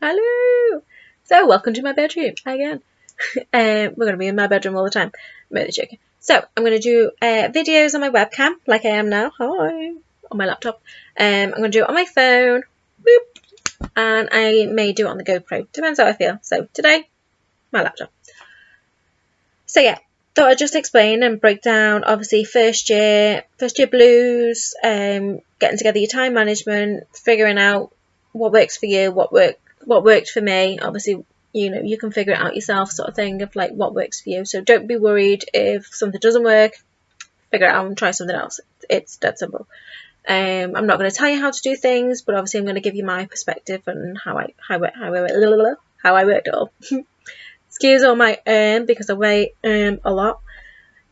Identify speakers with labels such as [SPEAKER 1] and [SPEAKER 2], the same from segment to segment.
[SPEAKER 1] Hello! So, welcome to my bedroom again. We're going to be in my bedroom all the time. I'm really joking. So, I'm going to do videos on my webcam, like I am now. Hi! On my laptop. I'm going to do it on my phone. Boop! And I may do it on the GoPro. Depends how I feel. So, today, my laptop. So, yeah. Thought I'd just explain and break down, obviously, first year blues, getting together your time management, figuring out what works for you, what worked for me. Obviously, you can figure it out yourself, sort of thing, of like what works for you. So don't be worried if something doesn't work. Figure it out and try something else. It's that simple. I'm not going to tell you how to do things, but obviously I'm going to give you my perspective and how I worked it all. Excuse all my because I weigh a lot.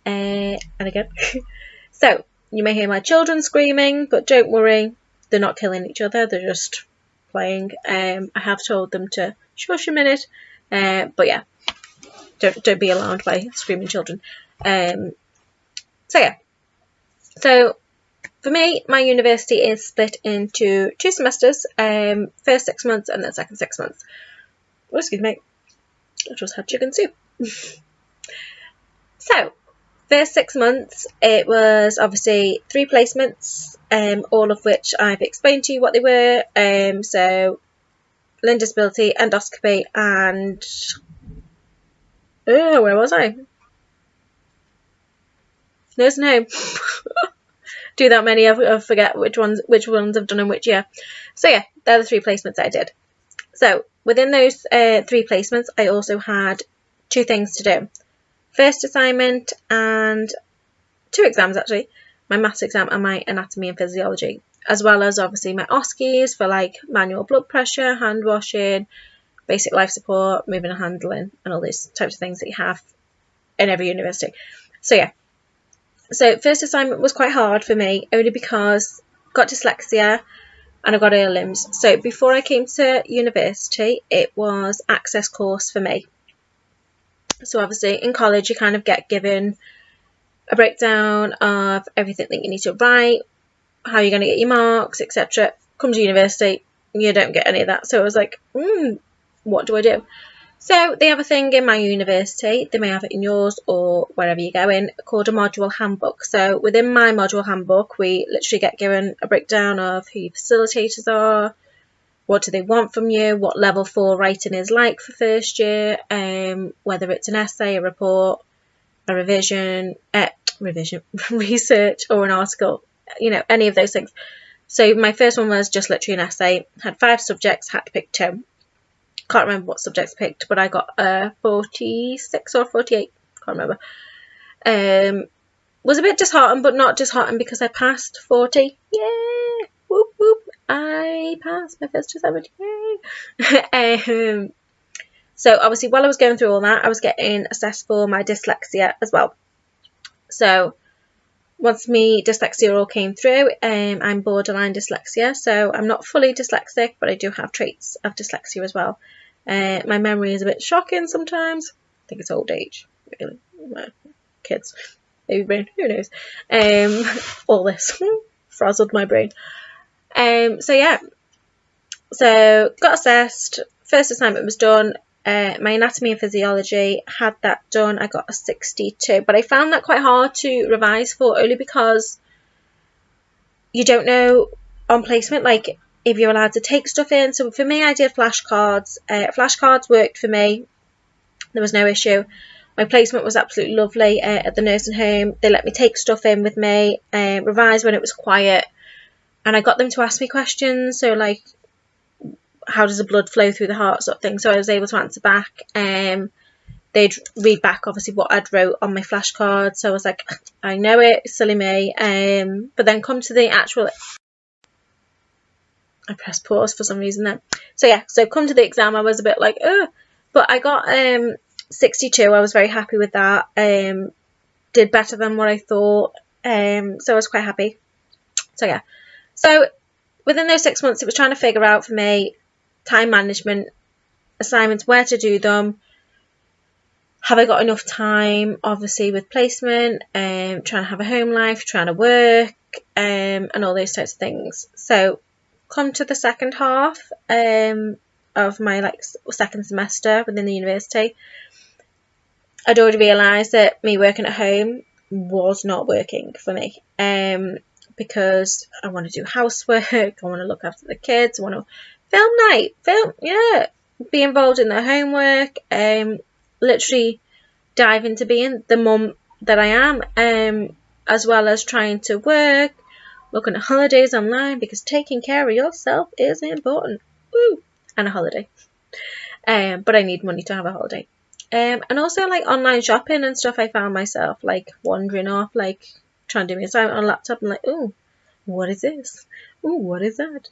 [SPEAKER 1] And again, so you may hear my children screaming, but don't worry, they're not killing each other. They're just playing. I have told them to shush a minute, but yeah, don't be alarmed by screaming children. So yeah, so for me, my university is split into 2 semesters. First 6 months and then second 6 months. Oh, excuse me, I just had chicken soup. So first 6 months, it was obviously 3 placements, all of which I've explained to you what they were. So learning disability, endoscopy, and where was I? Nursing home. Do that many, I forget which ones I've done in which year. So yeah, they're the 3 placements I did. So within those 3 placements, I also had 2 things to do. First assignment and 2 exams actually, my maths exam and my anatomy and physiology, as well as obviously my OSCEs for like manual blood pressure, hand washing, basic life support, moving and handling, and all these types of things that you have in every university. So yeah, so first assignment was quite hard for me, only because I've got dyslexia and I've got ear limbs. So before I came to university, it was access course for me. So obviously in college you kind of get given a breakdown of everything that you need to write, how you're going to get your marks, etc. Come to university, you don't get any of that. So I was like, what do I do? So they have a thing in my university, they may have it in yours or wherever you're going, called a module handbook. So within my module handbook, we literally get given a breakdown of who your facilitators are, what do they want from you, what level 4 writing is like for first year, whether it's an essay, a report, a revision, research, or an article, any of those things. So my first one was just literally an essay, had 5 subjects, had to pick 2. Can't remember what subjects I picked, but I got 46 or 48, can't remember. Was a bit disheartened, but not disheartened because I passed 40. Yay! Whoop whoop! I passed my first assignment. Yay! So obviously while I was going through all that, I was getting assessed for my dyslexia as well. So once my dyslexia all came through, I'm borderline dyslexia, so I'm not fully dyslexic, but I do have traits of dyslexia as well. My memory is a bit shocking sometimes. I think it's old age, really. Kids, baby brain, who knows? All this frazzled my brain. So yeah, so got assessed. First assignment was done. My anatomy and physiology, had that done. I got a 62, but I found that quite hard to revise for, only because you don't know on placement like if you're allowed to take stuff in. So for me, I did flashcards. Flashcards worked for me. There was no issue. My placement was absolutely lovely at the nursing home. They let me take stuff in with me, revise when it was quiet, and I got them to ask me questions. So like, how does the blood flow through the heart, sort of thing. So I was able to answer back. They'd read back obviously what I'd wrote on my flashcard. So I was like, I know it, silly me. But then come to the actual, I pressed pause for some reason then. So yeah, so come to the exam, I was a bit like, but I got 62. I was very happy with that. Did better than what I thought. So I was quite happy. So yeah, so within those 6 months, it was trying to figure out for me time management, assignments, where to do them. Have I got enough time, obviously, with placement, trying to have a home life, trying to work, and all those types of things. So come to the second half, of my like second semester within the university, I'd already realised that me working at home was not working for me. Because I want to do housework, I want to look after the kids, I want to film night, be involved in their homework, literally dive into being the mum that I am, as well as trying to work, looking at holidays online, because taking care of yourself is important. Woo! And a holiday. But I need money to have a holiday. And also like online shopping and stuff, I found myself like wandering off, like trying to do my assignment on a laptop and like, oh, what is this? Oh, what is that?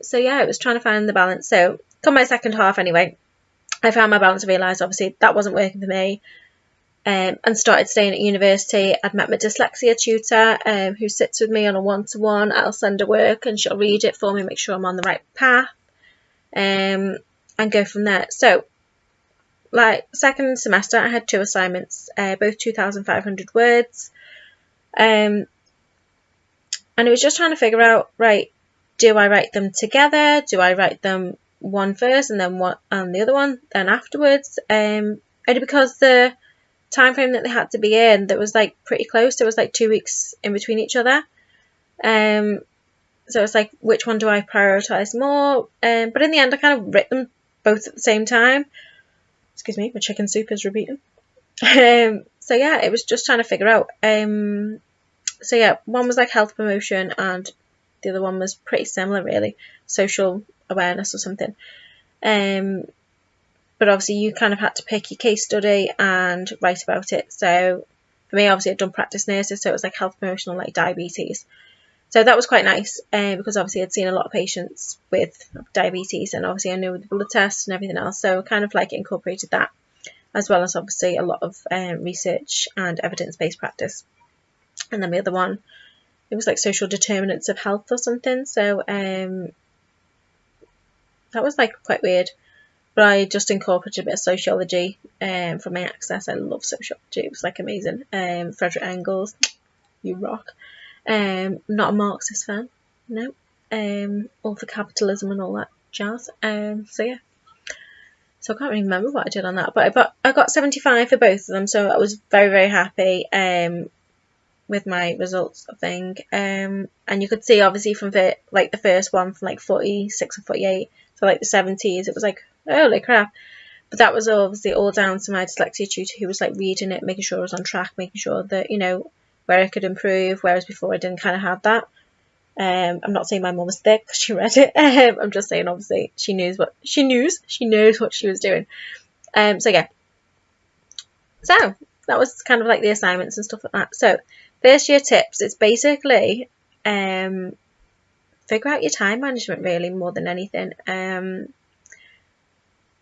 [SPEAKER 1] So yeah, I was trying to find the balance. So come my second half anyway, I found my balance and realised obviously that wasn't working for me. And started staying at university. I'd met my dyslexia tutor, who sits with me on a one-to-one. I'll send her work and she'll read it for me, make sure I'm on the right path, and go from there. So like second semester, I had 2 assignments, both 2,500 words, and it was just trying to figure out, right, do I write them together? Do I write them one first and then one and the other one then afterwards? Only because the time frame that they had to be in, that was like pretty close. There was like 2 weeks in between each other. So it's like, which one do I prioritise more? But in the end, I kind of writ them both at the same time. Excuse me, my chicken soup is repeating. So yeah, it was just trying to figure out. So yeah, one was like health promotion and the other one was pretty similar really, social awareness or something. But obviously you kind of had to pick your case study and write about it. So for me, obviously I'd done practice nurses, so it was like health promotion on like diabetes. So that was quite nice, because obviously I'd seen a lot of patients with diabetes and obviously I knew the blood tests and everything else. So kind of like incorporated that, as well as obviously a lot of research and evidence-based practice. And then the other one, it was like social determinants of health or something. So that was like quite weird. But I just incorporated a bit of sociology from my access. I love sociology. It was like amazing. Frederick Engels, you rock. Not a Marxist fan, no. All for capitalism and all that jazz. So yeah. So I can't really remember what I did on that, but I got 75 for both of them, so I was very, very happy with my results, I think. And you could see obviously from the first one from like 46 or 48 to like the 70s, it was like, holy crap. But that was obviously all down to my dyslexia tutor, who was like reading it, making sure I was on track, making sure that, you know, where I could improve, whereas before I didn't kind of have that. I'm not saying my mum was thick because she read it. I'm just saying obviously she knows what she was doing. So yeah. So that was kind of like the assignments and stuff like that. So first year tips, it's basically figure out your time management really more than anything.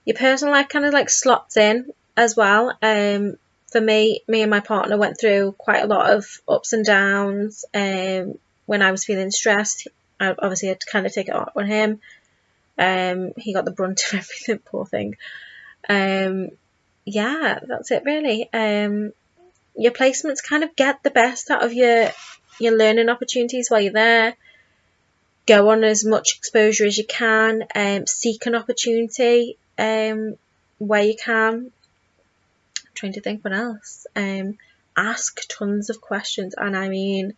[SPEAKER 1] Your personal life kind of like slots in as well. For me and my partner went through quite a lot of ups and downs. When I was feeling stressed, I obviously had to kind of take it out on him. He got the brunt of everything, poor thing. Yeah, that's it really. Your placements kind of get the best out of your learning opportunities while you're there. Go on as much exposure as you can. Seek an opportunity where you can. I'm trying to think what else. Ask tons of questions, and I mean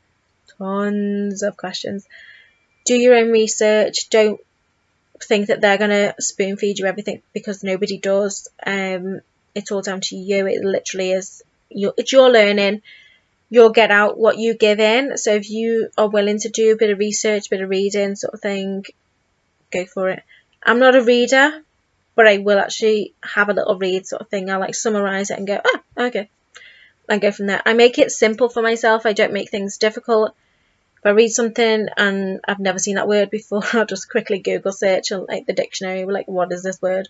[SPEAKER 1] tons of questions. Do your own research. Don't think that they're going to spoon feed you everything, because nobody does. It's all down to you. It literally is. It's your learning. You'll get out what you give in. So if you are willing to do a bit of research, a bit of reading sort of thing, go for it. I'm not a reader, but I will actually have a little read sort of thing. I'll like summarise it and go, okay. And go from there. I make it simple for myself. I don't make things difficult. If I read something and I've never seen that word before, I'll just quickly Google search on like the dictionary, like what is this word,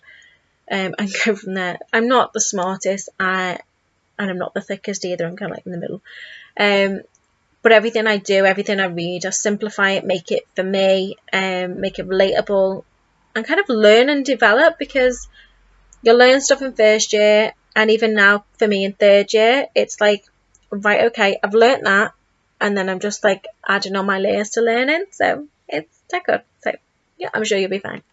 [SPEAKER 1] and go from there. I'm not the smartest, and I'm not the thickest either. I'm kind of like in the middle. But everything I do, everything I read, I simplify it, make it for me, make it relatable, and kind of learn and develop, because you'll learn stuff in first year, and even now for me in third year, it's like, right, okay, I've learnt that, and then I'm just like adding on my layers to learning. So it's that good. So yeah, I'm sure you'll be fine.